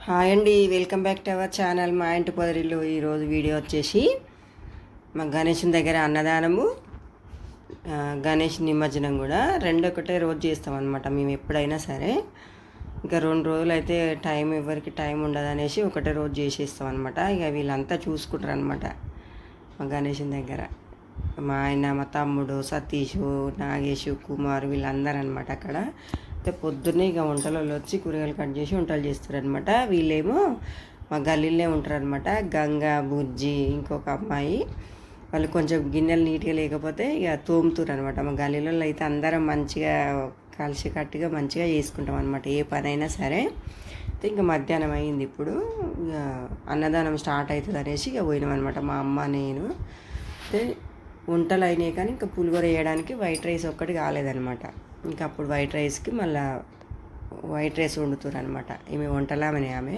Hi అండి, welcome back to our channel మా ఇంటి పొదరిల్లు. ఈరోజు వీడియో వచ్చేసి మా గణేషుని దగ్గర అన్నదానము, గణేష్ నిమజ్జనం కూడా రెండు ఒకటే రోజు చేస్తామన్నమాట. మేము ఎప్పుడైనా సరే ఇంకా 2 రోజులు అయితే ఎవరికి టైం ఉండదు అనేసి ఒకటే రోజు చేసేస్తాం అనమాట. ఇక వీళ్ళంతా చూసుకుంటారు అనమాట మా గణేషుని దగ్గర. మా ఆయన, మా తమ్ముడు, సతీషు, నాగేషు, కుమార్ వీళ్ళందరూ అనమాట. అక్కడ అయితే పొద్దున్నే ఇక వంటలలో వచ్చి కూరగాయలు కట్ చేసి వంటలు చేస్తారనమాట. వీళ్ళేమో మా గల్లీలో ఉంటారనమాట. గంగ, బుజ్జి, ఇంకొక అమ్మాయి. వాళ్ళు కొంచెం గిన్నెలు నీట్గా లేకపోతే ఇక తోముతురు అనమాట. మా గల్లీలో అయితే అందరం మంచిగా కలిసి కట్టుగా మంచిగా చేసుకుంటాం అనమాట, ఏ పనైనా సరే. ఇంకా మధ్యాహ్నం అయింది. ఇప్పుడు ఇక అన్నదానం స్టార్ట్ అవుతుంది అనేసి ఇక పోయినాం అనమాట, మా అమ్మ నేను. అయితే వంటలు అయినాయి కానీ ఇంకా పులిహోర వేయడానికి వైట్ రైస్ ఒక్కటి కాలేదనమాట. ఇంకా అప్పుడు వైట్ రైస్కి మళ్ళీ వైట్ రైస్ వండుతారు అనమాట. ఈమె వంటలామని ఆమె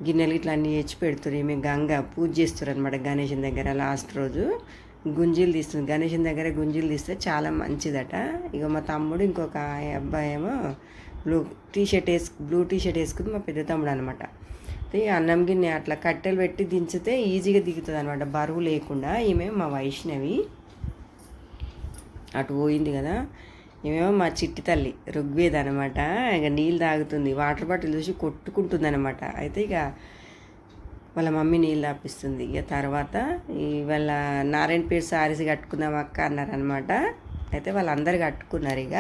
గిన్నెలు ఇట్లా అన్నీ తెచ్చి పెడుతుంది. ఈమె గంగ పూజ చేస్తారు అనమాట గణేషుని దగ్గర. లాస్ట్ రోజు గుంజీలు తీస్తుంది గణేషుని దగ్గర. గుంజీలు తీస్తే చాలా మంచిదట. ఇక మా తమ్ముడు ఇంకొక అబ్బాయి ఏమో బ్లూ టీ షర్ట్ వేసుకుంది, మా పెద్ద తమ్ముడు అనమాట. అన్నం గిన్నె అట్లా కట్టెలు పెట్టి దించితే ఈజీగా దిగుతుంది అనమాట, బరువు లేకుండా. ఈమె మా వైష్ణవి అటు పోయింది కదా. ఏమేమో మా చిట్టి తల్లి ఋగ్వేద అనమాట. ఇక నీళ్ళు తాగుతుంది, వాటర్ బాటిల్ చూసి కొట్టుకుంటుంది అనమాట. అయితే ఇక వాళ్ళ మమ్మీ నీళ్ళు తాపిస్తుంది. ఇక తర్వాత వాళ్ళ నారాయణపేట సారీస్ కట్టుకుందాం అక్క అన్నారనమాట. అయితే వాళ్ళందరు కట్టుకున్నారు. ఇక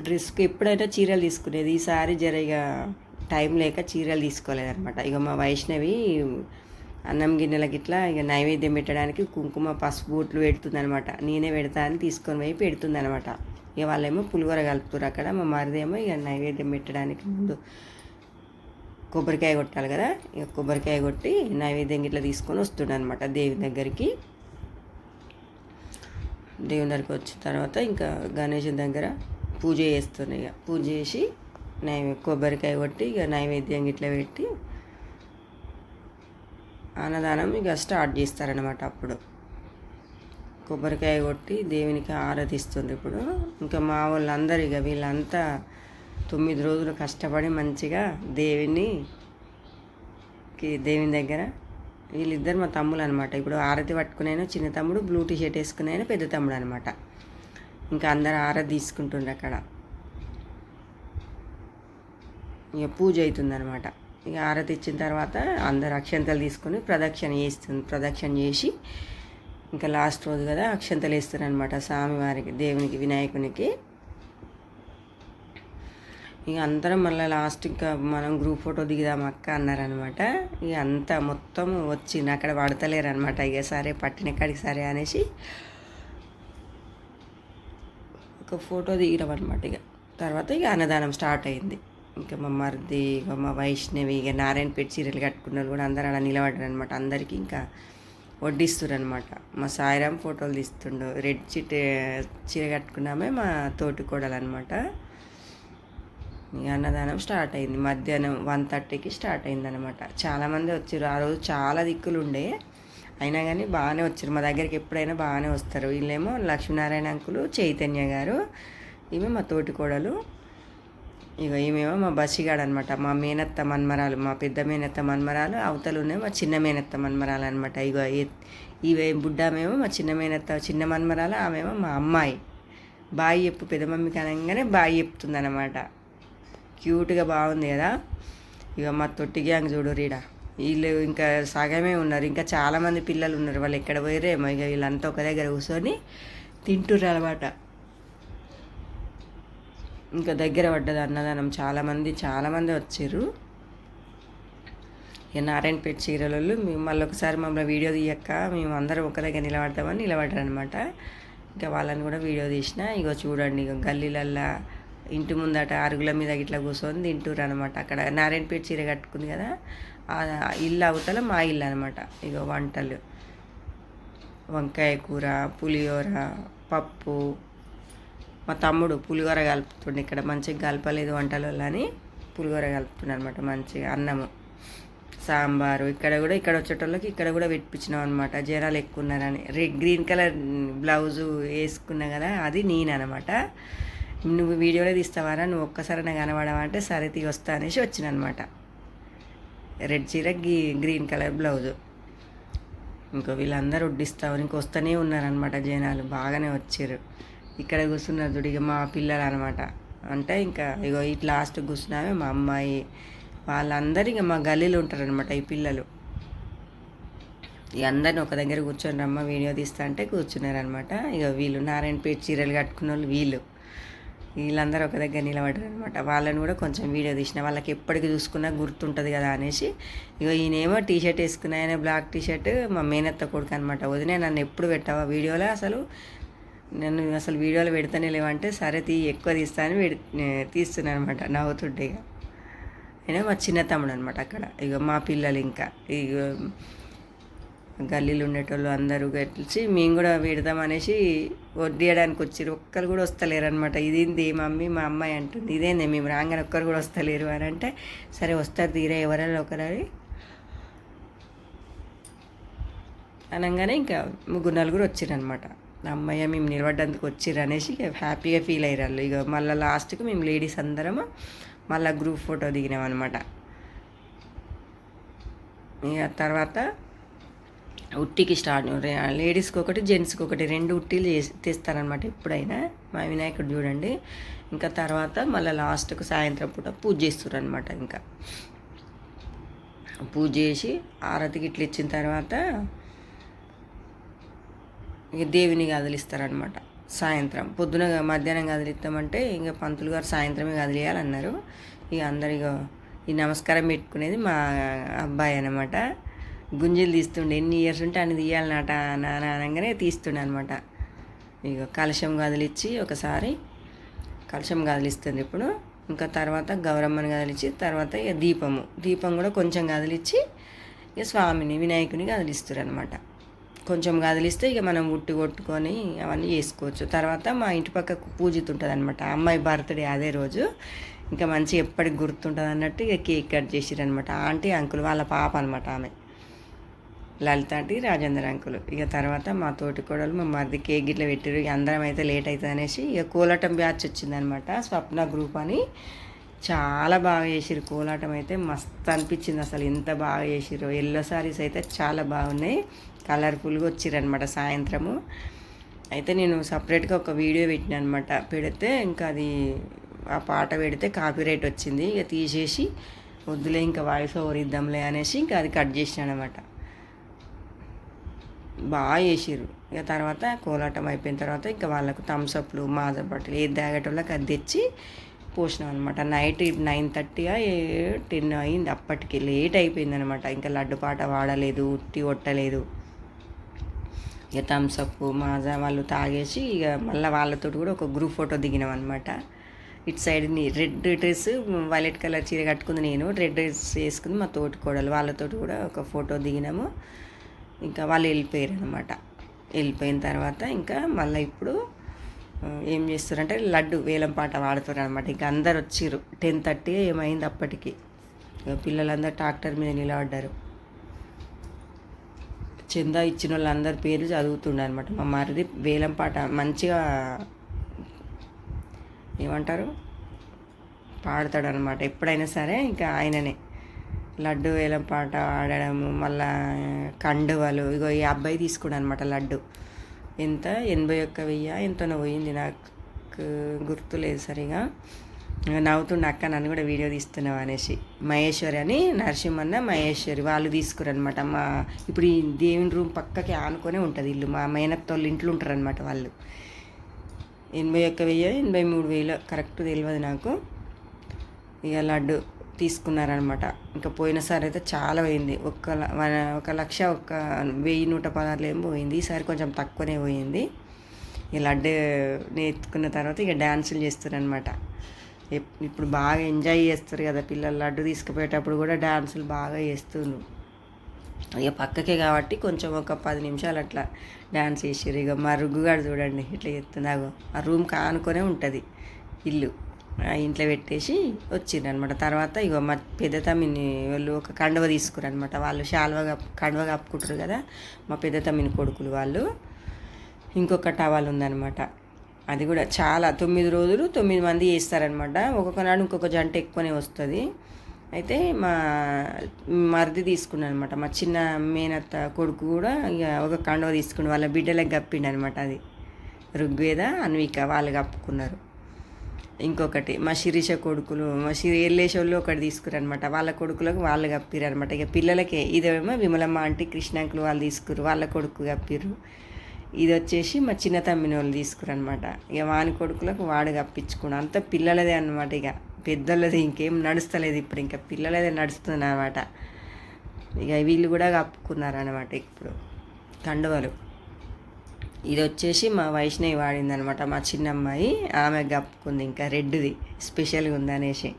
డ్రెస్కి ఎప్పుడైనా చీరలు తీసుకునేది, ఈసారి జర ఇక టైం లేక చీరలు తీసుకోలేదనమాట. ఇక మా వైష్ణవి అన్నం గిన్నెలకి ఇట్లా ఇక నైవేద్యం పెట్టడానికి కుంకుమ పసుపు బూట్లు పెడుతుందనమాట. నేనే పెడతా అని తీసుకొని పోయి పెడుతుందనమాట. ఇక వాళ్ళేమో పులిహోర కలుపుతారు అక్కడ. మా మరిదేమో ఇక నైవేద్యం పెట్టడానికి ముందు కొబ్బరికాయ కొట్టాలి కదా. ఇక కొబ్బరికాయ కొట్టి నైవేద్యం ఇట్లా తీసుకొని వస్తుండే అనమాట దేవుని దగ్గరికి. దేవుని దగ్గరికి వచ్చిన తర్వాత ఇంకా గణేషుని దగ్గర పూజ చేస్తున్నాయి. ఇక పూజ చేసి కొబ్బరికాయ కొట్టి ఇక నైవేద్యం ఇట్లా పెట్టి అన్నదానం ఇక స్టార్ట్ చేస్తారనమాట. అప్పుడు కొబ్బరికాయ కొట్టి దేవునికి ఆరాధిస్తుంది. ఇప్పుడు ఇంకా మా వాళ్ళందరూ ఇక వీళ్ళంతా 9 రోజులు కష్టపడి మంచిగా దేవుని దగ్గర వీళ్ళిద్దరు మా తమ్ములు అనమాట. ఇప్పుడు ఆరతి పట్టుకునేను చిన్న తమ్ముడు, బ్లూ టీ షర్ట్ వేసుకునేను పెద్ద తమ్ముడు అనమాట. ఇంకా అందరు ఆరతి తీసుకుంటుండ్రు అక్కడ. ఇక పూజ అవుతుందన్నమాట. ఇక ఆరతి ఇచ్చిన తర్వాత అందరు అక్షంతలు తీసుకొని ప్రదక్షిణ చేసి ఇంకా లాస్ట్ రోజు కదా అక్షంతలు వేస్తారు అనమాట స్వామివారికి, దేవునికి, వినాయకునికి. ఇక అందరం మళ్ళీ లాస్ట్ ఇంకా మనం గ్రూప్ ఫోటో దిగుదాం అక్క అన్నారనమాట. ఇక అంతా మొత్తం వచ్చింది, అక్కడ పడతలేరు అనమాట. ఇక సరే పట్టిన కాడికి సరే అనేసి ఒక ఫోటో దిగినాం అనమాట. ఇక తర్వాత ఇక అన్నదానం స్టార్ట్ అయింది. ఇంకా మా మరిది, ఇక మా వైష్ణవి, ఇక నారాయణపేట చీరలు కట్టుకున్నారు కూడా అందరూ అలా నిలబడ్డారు అనమాట. అందరికీ ఇంకా వడ్డిస్తారు అనమాట. మా సాయిరామ్ ఫోటోలు తీస్తుండు. రెడ్ చీర కట్టుకున్నామే మా తోటి కోడలు అనమాట. ఇక అన్నదానం స్టార్ట్ అయింది. మధ్యాహ్నం 1:30కి స్టార్ట్ అయింది అనమాట. చాలామంది వచ్చారు ఆ రోజు, చాలా దిక్కులు ఉండే. అయినా కానీ బాగానే వచ్చారు మా దగ్గరికి. ఎప్పుడైనా బాగానే వస్తారు. వీళ్ళేమో లక్ష్మీనారాయణ అంకులు, చైతన్య గారు, ఈమె మా తోటి కోడలు. ఇక ఈమెమో మా బస్సిగాడు అనమాట. మా మేనత్త మన్మరాలు, మా పెద్ద మేనత్త మన్మరాలు. అవతలునే మా చిన్న మేనత్త మన్మరాలు అనమాట. ఇక ఇవే బుడ్డామేమో మా చిన్న మన్మరాలు. ఆమెమో మా అమ్మాయి. బాయి చెప్పు పెద్ద మమ్మీకి అనగానే బాయి చెప్తుందనమాట. క్యూట్గా బాగుంది కదా. ఇక మా తొట్టి గ్యాంగ్ చూడు రీడా, వీళ్ళు ఇంకా సగమే ఉన్నారు. ఇంకా చాలామంది పిల్లలు ఉన్నారు. వాళ్ళు ఎక్కడ పోయారేమో. ఇక వీళ్ళంతా ఒక దగ్గర కూర్చొని తింటుర్రు అనమాట. ఇంకా దగ్గర పడ్డది అన్నదానం. చాలామంది వచ్చారు. ఇక నారాయణపేట చీరలు మేము మళ్ళీ ఒకసారి మమ్మల్ని వీడియో తీయక్క మేము అందరం ఒక దగ్గర నిలబడ్డారనమాట. ఇంకా వాళ్ళని కూడా వీడియో తీసిన. ఇగో చూడండి, ఇక గల్లీలల్లా ఇంటి ముందట అరుగుల మీద ఇట్లా కూర్చొని తింటుర్రు అనమాట. అక్కడ నారాయణపేట చీర కట్టుకుంది కదా, ఆ ఇల్లు అవతల మా ఇల్లు అనమాట. ఇక వంటలు వంకాయ కూర, పులిహోర, పప్పు. మా తమ్ముడు పులిహోర కలుపుతుండే. ఇక్కడ మంచిగా కలపలేదు వంటలు అని పులిహోర కలుపుతుండే అనమాట. మంచిగా అన్నము, సాంబారు. ఇక్కడ వచ్చేటోళ్ళకి ఇక్కడ కూడా పెట్టించినాం అనమాట, జనాలు ఎక్కువ ఉన్నారని. గ్రీన్ కలర్ బ్లౌజు వేసుకున్నా కదా, అది నేను అనమాట. నువ్వు వీడియోలో తీస్తావారా, నువ్వు ఒక్కసారి నాకు కనబడవా అంటే సరే తీ వస్తా అనేసి వచ్చిన అనమాట. రెడ్ చీర గ్రీన్ కలర్ బ్లౌజు. ఇంకో వీళ్ళందరూ వడ్డిస్తావు ఇంక వస్తూనే ఉన్నారనమాట జనాలు, బాగానే వచ్చారు. ఇక్కడ కూర్చున్నారు చూడు ఇక మా పిల్లలు అనమాట. అంటే ఇంకా ఇగో ఇటు లాస్ట్ కూర్చున్నామే మా అమ్మాయి, వాళ్ళందరూ ఇక మా గల్లీలో ఉంటారనమాట ఈ పిల్లలు. ఇక అందరిని ఒక దగ్గర కూర్చొని రమ్మ వీడియో తీస్తా అంటే కూర్చున్నారనమాట. ఇక వీళ్ళు నారాయణపేట చీరలు కట్టుకున్న వాళ్ళు వీళ్ళందరూ ఒక దగ్గర నిలబడ్డారు అనమాట. వాళ్ళని కూడా కొంచెం వీడియో తీసిన, వాళ్ళకి ఎప్పటికీ చూసుకున్నా గుర్తుంటుంది కదా అనేసి. ఇక ఈయనేమో టీషర్ట్ వేసుకున్న, ఆయన బ్లాక్ టీషర్ట్ మా మేనత్త కొడుకు అనమాట. వదినే నన్ను ఎప్పుడు పెట్టావా వీడియోలో, నన్ను అసలు వీడియోలో పెడతానే లేవంటే సరే ఎక్కువ తీస్తా అని తీస్తున్నాను అనమాట నవ్వుతుంటే. ఇక అయినా మా చిన్న తమ్ముడు అనమాట అక్కడ. ఇక మా పిల్లలు ఇంకా ఇక గల్లీలు ఉండేటోళ్ళు అందరూ కలిసి మేము కూడా పెడదామనేసి వడ్డీయడానికి వచ్చారు. ఒక్కరు కూడా వస్తలేరు అనమాట. ఇదేంది మమ్మీ మా అమ్మాయి అంటుంది, ఇదేంది మేము రాగానే ఒక్కరు కూడా వస్తలేరు అని అంటే సరే వస్తారు తీరే ఎవరైనా ఒకరని అనగానే ఇంకా ముగ్గురు నలుగురు వచ్చారనమాట. అమ్మాయి మేము నిలబడ్డానికి వచ్చారు అనేసి హ్యాపీగా ఫీల్ అయ్యారు వాళ్ళు. ఇక మళ్ళీ లాస్ట్కి మేము లేడీస్ అందరము మళ్ళీ గ్రూప్ ఫోటో దిగినాం అనమాట. ఇక తర్వాత ఉట్టికి స్టార్ట్, లేడీస్కి ఒకటి జెంట్స్కి ఒకటి 2 ఉట్టీలు తెస్తారనమాట ఎప్పుడైనా. మా వినాయకుడు చూడండి. ఇంకా తర్వాత మళ్ళీ లాస్ట్కు సాయంత్రం పూట పూజ చేస్తారు అనమాట. ఇంకా పూజ చేసి ఆరతికి ఇట్లా ఇచ్చిన తర్వాత ఇక దేవిని కదిలిస్తారనమాట. సాయంత్రం పొద్దున మధ్యాహ్నం కదిలిస్తామంటే ఇంకా పంతులు గారు సాయంత్రమే కదిలియాలన్నారు. ఇక అందరు ఇక ఈ నమస్కారం పెట్టుకునేది మా అబ్బాయి అనమాట. గుంజీలు తీస్తుండే, ఎన్ని ఇయర్స్ ఉంటే అన్ని తీయాలన్నట నాన్న అనగానే తీస్తుండే అనమాట. ఇక కలశం కదిలిచ్చి ఒకసారి కలశం కదిలిస్తుంది ఇప్పుడు. ఇంకా తర్వాత గౌరమ్మని కదిలిచ్చి తర్వాత ఇక దీపం కూడా కొంచెం కదిలిచ్చి ఇక స్వామిని వినాయకుని కదిలిస్తారు అనమాట. కొంచెం కదిలిస్తే ఇక మనం ఉట్టి కొట్టుకొని అవన్నీ చేసుకోవచ్చు. తర్వాత మా ఇంటి పక్కకు పూజితుంటుంది అనమాట. అమ్మాయి బర్త్డే అదే రోజు. ఇంకా మంచి ఎప్పటికి గుర్తుంటుంది అన్నట్టు ఇక కేక్ కట్ చేసిరనమాట. ఆంటీ అంకుల్ వాళ్ళ పాప అనమాట ఆమె, లలిత ఆంటీ రాజేంద్ర అంకులు. ఇక తర్వాత మా తోటి కోడలు మా మరిది కేక్ గిట్ల పెట్టారు. ఇక అందరం అయితే లేట్ అవుతుంది అనేసి ఇక కోలాటం బ్యాచ్ వచ్చిందనమాట. స్వప్న గ్రూప్ అని చాలా బాగా చేసిరు. కోలాటం అయితే మస్తు అనిపించింది అసలు, ఎంత బాగా చేసిరు. ఎల్లో సారీస్ అయితే చాలా బాగున్నాయి, కలర్ఫుల్గా వచ్చిరనమాట సాయంత్రము. అయితే నేను సపరేట్గా ఒక వీడియో పెట్టిన అనమాట. పెడితే ఇంకా అది ఆ పాట పెడితే కాపీరైట్ వచ్చింది. ఇక తీసేసి వద్దులే ఇంకా వాయిస్ ఓవర్ ఇద్దాంలే అనేసి ఇంకా అది కట్ చేసినాను అనమాట. బాగా చేసిర్రు. ఇక తర్వాత కోలాటం అయిపోయిన తర్వాత ఇంకా వాళ్ళకు థమ్స్అప్లు మాజా బట్టలు ఏది తాగేటోళ్ళకి అది తెచ్చి పోసినాం అనమాట. నైట్ 9:30 10 అయింది, అప్పటికి లేట్ అయిపోయింది అనమాట. ఇంకా లడ్డు పాట వాడలేదు, ఉట్టి కొట్టలేదు. ఇక థమ్స్అప్ మాజా వాళ్ళు తాగేసి ఇక మళ్ళీ వాళ్ళతో కూడా ఒక గ్రూప్ ఫోటో దిగినాం అనమాట. ఇటు side red dress violet colour చీర కట్టుకుంది నేను, రెడ్ డ్రెస్ వేసుకుంది మా తోటి కోడలు. వాళ్ళతో కూడా ఒక ఫోటో దిగినాము. ఇంకా వాళ్ళు వెళ్ళిపోయారు అనమాట. వెళ్ళిపోయిన తర్వాత ఇంకా మళ్ళీ ఇప్పుడు ఏం చేస్తారంటే లడ్డు వేలం పాట వాడుతారు అనమాట. ఇంకా అందరు వచ్చిర్రు. 10:30 ఏమైంది అప్పటికి. పిల్లలందరూ ట్రాక్టర్ మీద నిలబడ్డారు. చందా ఇచ్చిన వాళ్ళందరి పేర్లు చదువుతుండే అనమాట. మా మరిది వేలం పాట మంచిగా ఏమంటారు పాడతాడు అనమాట ఎప్పుడైనా సరే. ఇంకా ఆయననే లడ్డు వేలం పాట ఆడడము, మళ్ళా కండువలు. ఇగో ఈ అబ్బాయి తీసుకున్నాడు అనమాట లడ్డు. ఎంత 81,000 ఎంతనో పోయింది, నాకు గుర్తులేదు సరిగా. నవ్వుతుండే అక్క నన్ను కూడా వీడియో తీస్తున్నావు అనేసి. మహేశ్వరి అని నరసింహన్న మహేశ్వరి వాళ్ళు తీసుకురనమాట. మా ఇప్పుడు ఈ దేవుని రూమ్ పక్కకి ఆనుకొనే ఉంటుంది ఇల్లు. మా మేనత్త వాళ్ళు ఇంట్లో ఉంటారనమాట వాళ్ళు. 81,000 83,000 కరెక్ట్ తెలియదు నాకు. ఇక లడ్డు తీసుకున్నారనమాట. ఇంకా పోయినసారి అయితే చాలా పోయింది, 1,01,116 ఏమో పోయింది. ఈసారి కొంచెం తక్కువనే పోయింది. ఇక లడ్డు నేర్చుకున్న తర్వాత ఇక డ్యాన్సులు చేస్తారనమాట. ఇప్పుడు బాగా ఎంజాయ్ చేస్తారు కదా పిల్లలు. లడ్డు తీసుకుపోయేటప్పుడు కూడా డ్యాన్సులు బాగా చేస్తున్నారు. ఇక పక్కకే కాబట్టి కొంచెం ఒక 10 నిమిషాలు అట్లా డ్యాన్స్ చేసారు. ఇక మా రుగ్గుగాడు చూడండి ఇట్లా చేస్తున్నాగో, ఆ రూమ్ కానుకొనే ఉంటుంది ఇల్లు. ఆ ఇంట్లో పెట్టేసి వచ్చిండ్రు అనమాట. తర్వాత ఇక మా పెద్ద తమ్మిని వాళ్ళు ఒక కండువ తీసుకురు అనమాట. వాళ్ళు కండువ కప్పుకుంటారు కదా మా పెద్ద తమ్మిని కొడుకులు వాళ్ళు. ఇంకొక టవల్ ఉందనమాట. అది కూడా చాలా 9 రోజులు 9 మంది చేస్తారనమాట. ఒక్కొక్క నాడు ఇంకొక జంట ఎక్కువనే వస్తుంది. అయితే మా మరిది తీసుకున్నాను అనమాట. మా చిన్న మేనత్త కొడుకు కూడా ఇక ఒక కండువ తీసుకుని వాళ్ళ బిడ్డలకు కప్పిండు అనమాట. అది ఋగ్వేద అన్విక వాళ్ళు కప్పుకున్నారు. ఇంకొకటి మా శిరీష కొడుకులు మా ఎల్లేశోళ్ళు ఒకటి తీసుకురనమాట. వాళ్ళ కొడుకులకు వాళ్ళు కప్పిరు అనమాట. ఇక పిల్లలకే ఇదేమో విమలమ్మ ఆంటీ కృష్ణాంకులు వాళ్ళు తీసుకురు, వాళ్ళ కొడుకు కప్పిరు. ఇది వచ్చేసి మా చిన్న తమ్మిని వాళ్ళు తీసుకురనమాట. ఇక వాని కొడుకులకు వాడు కప్పించుకున్నాడు. అంత పిల్లలదే అనమాట. ఇక పెద్దలది ఇంకేం నడుస్తలేదు ఇప్పుడు, ఇంకా పిల్లలదే నడుస్తుంది అనమాట. ఇక వీళ్ళు కూడా కప్పుకున్నారనమాట ఇప్పుడు కండువలు. ఇది వచ్చేసి మా వైష్ణవి వాడింది అనమాట. మా చిన్నమ్మాయి ఆమె కప్పుకుంది, ఇంకా రెడ్ది స్పెషల్గా ఉందనేసి.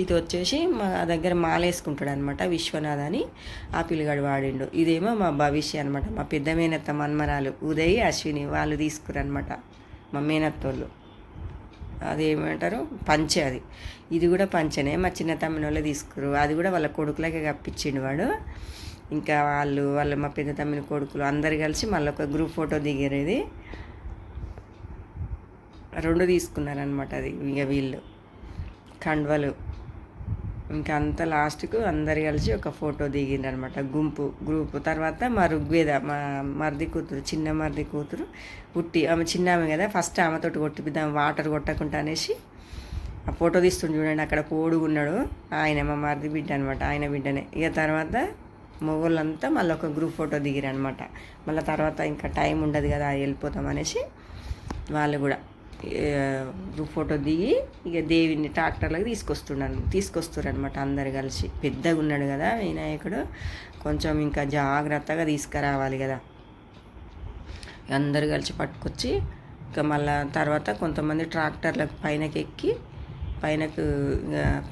ఇది వచ్చేసి మా దగ్గర మాలేసుకుంటాడు అనమాట, విశ్వనాథ్ అని ఆ పిల్లగాడు వాడిండు. ఇదేమో మా భవిష్య అనమాట, మా పెద్ద మేనత్త మన్మరాలు ఉదయ్ అశ్విని వాళ్ళు తీసుకురనమాట, మా మేనత్తోళ్ళు. అదేమంటారు పంచె. అది ఇది కూడా పంచెనే, మా చిన్న తమ్మిన వాళ్ళే తీసుకురు. అది కూడా వాళ్ళ కొడుకులకే కప్పించిండు వాడు. ఇంకా వాళ్ళ మా పెద్ద తమ్మిన కొడుకులు అందరు కలిసి మళ్ళీ ఒక గ్రూప్ ఫోటో దిగేది 2 తీసుకున్నారనమాట. అది ఇక వీళ్ళు కండువలు. ఇంకా అంత లాస్ట్కు అందరు కలిసి ఒక ఫోటో దిగిండ్రనమాట గ్రూపు. తర్వాత మా ఋగ్వేద మా మరిది కూతురు, చిన్న మరిది కూతురు పుట్టి, ఆమె చిన్న ఆమె కదా, ఫస్ట్ ఆమెతోటి కొట్టిపిద్దాం వాటర్ కొట్టకుండా అనేసి ఆ ఫోటో తీస్తుండే చూడండి, అక్కడ పోడుగున్నాడు ఆయన, మా మరిది బిడ్డ అనమాట, ఆయన బిడ్డనే. ఇక తర్వాత మొగోళ్ళంతా మళ్ళీ ఒక గ్రూప్ ఫోటో దిగిరనమాట. మళ్ళీ తర్వాత ఇంకా టైం ఉండదు కదా వెళ్ళిపోతాం అనేసి వాళ్ళు కూడా గ్రూప్ ఫోటో దిగి ఇక దేవిని ట్రాక్టర్లకు తీసుకొస్తారనమాట అందరు కలిసి. పెద్దగా ఉన్నాడు కదా వినాయకుడు, కొంచెం ఇంకా జాగ్రత్తగా తీసుకురావాలి కదా. అందరు కలిసి పట్టుకొచ్చి ఇంకా మళ్ళీ తర్వాత కొంతమంది ట్రాక్టర్లకు పైనకి ఎక్కి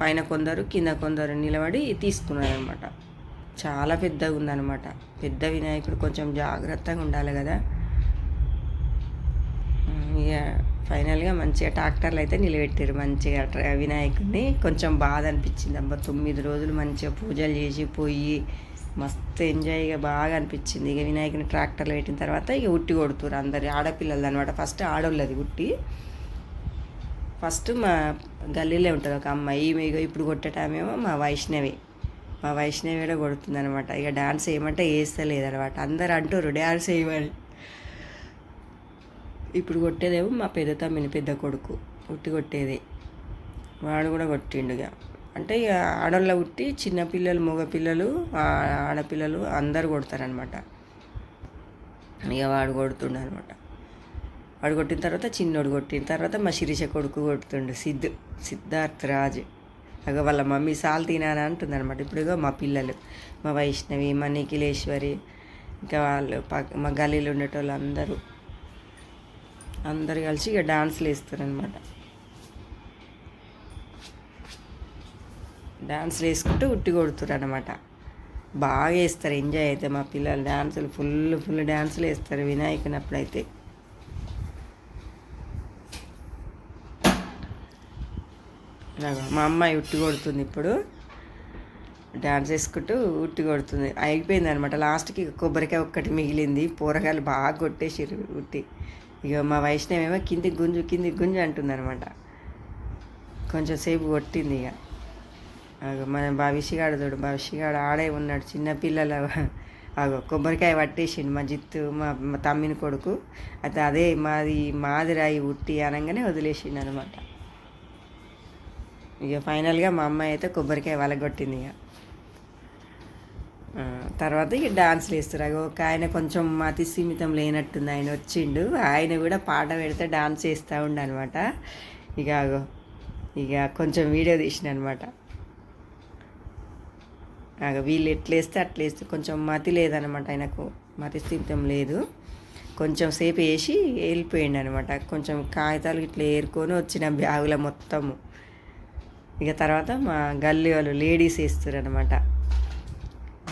పైన కొందరు కింద కొందరు నిలబడి తీసుకున్నారనమాట. చాలా పెద్దగా ఉందన్నమాట. పెద్ద వినాయకుడు, కొంచెం జాగ్రత్తగా ఉండాలి కదా. ఇక ఫైనల్గా మంచిగా ట్రాక్టర్లు అయితే నిలబెట్టారు మంచిగా వినాయకుడిని. కొంచెం బాధ అనిపించింది, అబ్బా 9 రోజులు మంచిగా పూజలు చేసి పోయి మస్తు ఎంజాయ్గా బాగా అనిపించింది. ఇక వినాయకుని ట్రాక్టర్లు పెట్టిన తర్వాత ఇక ఉట్టి కొడుతురు అందరు ఆడపిల్లలు అనమాట. ఫస్ట్ ఆడోళ్ళది ఉట్టి. ఫస్ట్ మా గల్లీలో ఉంటుంది ఒక అమ్మాయి, ఈమె ఇప్పుడు కొట్టేటామేమో మా వైష్ణవి కూడా కొడుతుంది అనమాట. ఇక డాన్స్ ఏమంటే వేస్తలేదనమాట. అందరు అంటారు డాన్స్ వేయమని. ఇప్పుడు కొట్టేదేమో మా పెద్ద తమ్మిని పెద్ద కొడుకు ఉట్టి కొట్టేది, వాడు కూడా కొట్టిండుగా. అంటే ఇక ఆడోళ్ళ ఉట్టి చిన్నపిల్లలు, మగపిల్లలు, ఆడపిల్లలు అందరు కొడతారనమాట. ఇక వాడు కొడుతుండ అనమాట. వాడు కొట్టిన తర్వాత చిన్నోడు కొట్టిన తర్వాత మా శిరీష కొడుకు కొడుతుండు సిద్ధార్థ్ రాజ్. అగ వాళ్ళ మమ్మీ సాల్ తినాని అంటుంది అనమాట. ఇప్పుడు మా పిల్లలు, మా వైష్ణవి, మా నిఖిలేశ్వరి, ఇంకా వాళ్ళు మా గల్లీలో ఉండేటోళ్ళు అందరు కలిసి ఇక డాన్స్లు వేస్తారనమాట. డాన్స్లు వేసుకుంటూ ఉట్టి కొడుతురు అనమాట. బాగా వేస్తారు, ఎంజాయ్ అయితే మా పిల్లలు. డాన్సులు ఫుల్ డాన్సులు వేస్తారు వినాయకుని అప్పుడైతే. మా అమ్మాయి ఉట్టి కొడుతుంది ఇప్పుడు, డాన్స్ వేసుకుంటూ ఉట్టి కొడుతుంది. అయిపోయింది అనమాట. లాస్ట్కి కొబ్బరికాయ ఒక్కటి మిగిలింది. పోరగాయలు బాగా కొట్టేసారు ఉట్టి. ఇక మా వైష్ణవి ఏమో కిందికి గుంజు అంటుంది అనమాట. కొంచెం సేపు కొట్టింది. ఇక మన భవిష్యగాడు ఆడే ఉన్నాడు, చిన్నపిల్లల కొబ్బరికాయ పట్టేసిండు మా జిత్తు, మా తమ్మిని కొడుకు. అయితే అదే మాది రాయి ఉట్టి అనగానే వదిలేసిండు అనమాట. ఇక ఫైనల్గా మా అమ్మాయి అయితే కొబ్బరికాయ వలగొట్టింది. ఇక తర్వాత ఇక డాన్స్లు వేస్తారు. ఒక ఆయన కొంచెం మతి సీమితం లేనట్టుంది, ఆయన వచ్చిండు. ఆయన కూడా పాట పెడితే డాన్స్ చేస్తూ ఉండనమాట. ఇక కొంచెం వీడియో తీసిన అనమాట. వీళ్ళు ఎట్లేస్తే అట్లేస్తే, కొంచెం మతి లేదనమాట ఆయనకు, మతి స్థిమితం లేదు. కొంచెం సేపు వేసి వెళ్ళిపోయిండు అనమాట. కొంచెం కాగితాలు ఇట్లా ఏరుకొని వచ్చిన బ్యాగుల మొత్తము. ఇక తర్వాత మా గల్లీ వాళ్ళు లేడీస్ వేస్తారు అనమాట.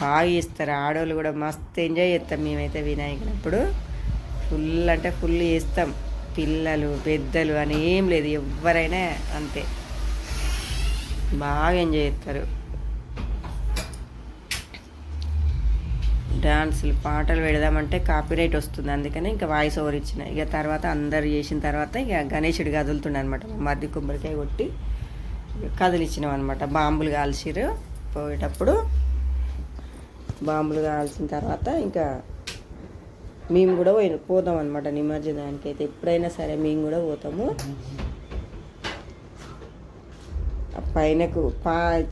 బాగా చేస్తారు, ఆడవాళ్ళు కూడా మస్తు ఎంజాయ్ చేస్తాం మేమైతే వినాయకుడు అప్పుడు. ఫుల్ అంటే ఫుల్ చేస్తాం, పిల్లలు పెద్దలు అని ఏం లేదు, ఎవరైనా అంతే బాగా ఎంజాయ్ చేస్తారు. డాన్సులు పాటలు పెడదామంటే కాపీరైట్ వస్తుంది, అందుకని ఇంకా వాయిస్ ఓవర్ ఇచ్చిన. ఇక తర్వాత అందరు చేసిన తర్వాత ఇక గణేశుడు కదులుతుండే అనమాట. మధ్య కొబ్బరికాయ కొట్టి కదిలిచ్చినాం అనమాట. బాంబులు కాల్చిరు పోయేటప్పుడు. బాంబులు కాల్చిన తర్వాత ఇంకా మేము కూడా పోతాం అనమాట నిమజ్జనానికి. అయితే ఎప్పుడైనా సరే మేము కూడా పోతాము. పైనకు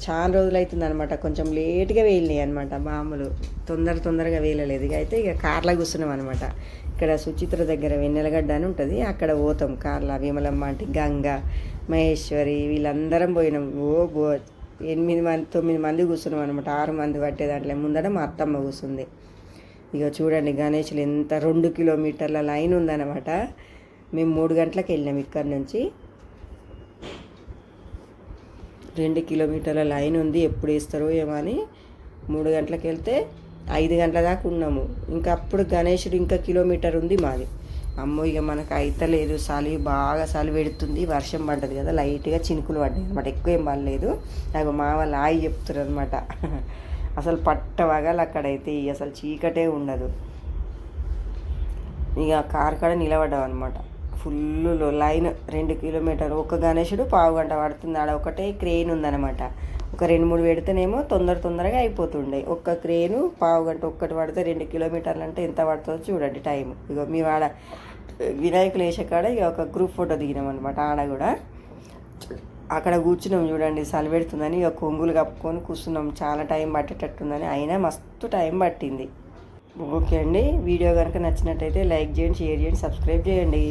చాలా రోజులు అవుతుంది అనమాట. కొంచెం లేట్గా వేలినాయి అనమాట బాంబులు, తొందరగా వేయలేదు. ఇక అయితే ఇక కార్లో కూర్చున్నాం అనమాట. ఇక్కడ సుచిత్ర దగ్గర వెన్నెలగడ్డ అని ఉంటుంది, అక్కడ పోతాం కార్లో. విమలమ్మ అంటే గంగ, మహేశ్వరి వీళ్ళందరం పోయినాం. 9 మంది కూర్చున్నాం అనమాట. 6 మంది పట్టే దాంట్లో ముందర మా అత్తమ్మ కూర్చుంది. ఇక చూడండి గణేషులు ఎంత 2 కిలోమీటర్ల లైన్ ఉందన్నమాట. మేము 3 గంటలకు వెళ్ళినాం ఇక్కడ నుంచి. 2 కిలోమీటర్ల లైన్ ఉంది, ఎప్పుడు వేస్తారో ఏమో అని 3 గంటలకు వెళ్తే 5 గంటల దాకా ఉన్నాము. ఇంకా అప్పుడు గణేశుడు ఇంకా కిలోమీటర్ ఉంది మాది. అమ్మో ఇక మనకు అయితలేదు, బాగా చలి పెడుతుంది. వర్షం పడ్డది కదా, లైట్గా చినుకులు పడ్డాయి అనమాట, ఎక్కువ ఏం పడలేదు. నాకు మా వాళ్ళు ఆయి చెప్తారు అనమాట. అసలు పట్టవగాలు అక్కడైతే అసలు చీకటే ఉండదు. ఇక కారు కాడ నిలబడ్డాం అనమాట. ఫుల్ లైన్ 2 కిలోమీటర్లు. ఒక గణేశుడు పావు గంట పడుతుంది. ఆడ ఒకటే క్రేన్ ఉందన్నమాట. ఒక 2-3 పెడితేనేమో తొందరగా అయిపోతుండే. ఒక్క క్రేను పావు గంట ఒక్కటి పడితే 2 కిలోమీటర్లు అంటే ఎంత పడుతుందో చూడండి టైం. ఇక మేము ఆడ వినాయకులు వేసే కాడ ఇక ఒక గ్రూప్ ఫోటో దిగినాం అనమాట. ఆడ కూడా అక్కడ కూర్చున్నాం చూడండి, చలి పెడుతుందని ఇక కొంగులు కప్పుకొని కూర్చున్నాం. చాలా టైం పట్టేటట్టుందని, అయినా మస్తు టైం పట్టింది. ఓకే అండి, వీడియో కనుక నచ్చినట్టయితే లైక్ చేయండి, షేర్ చేయండి, సబ్స్క్రైబ్ చేయండి.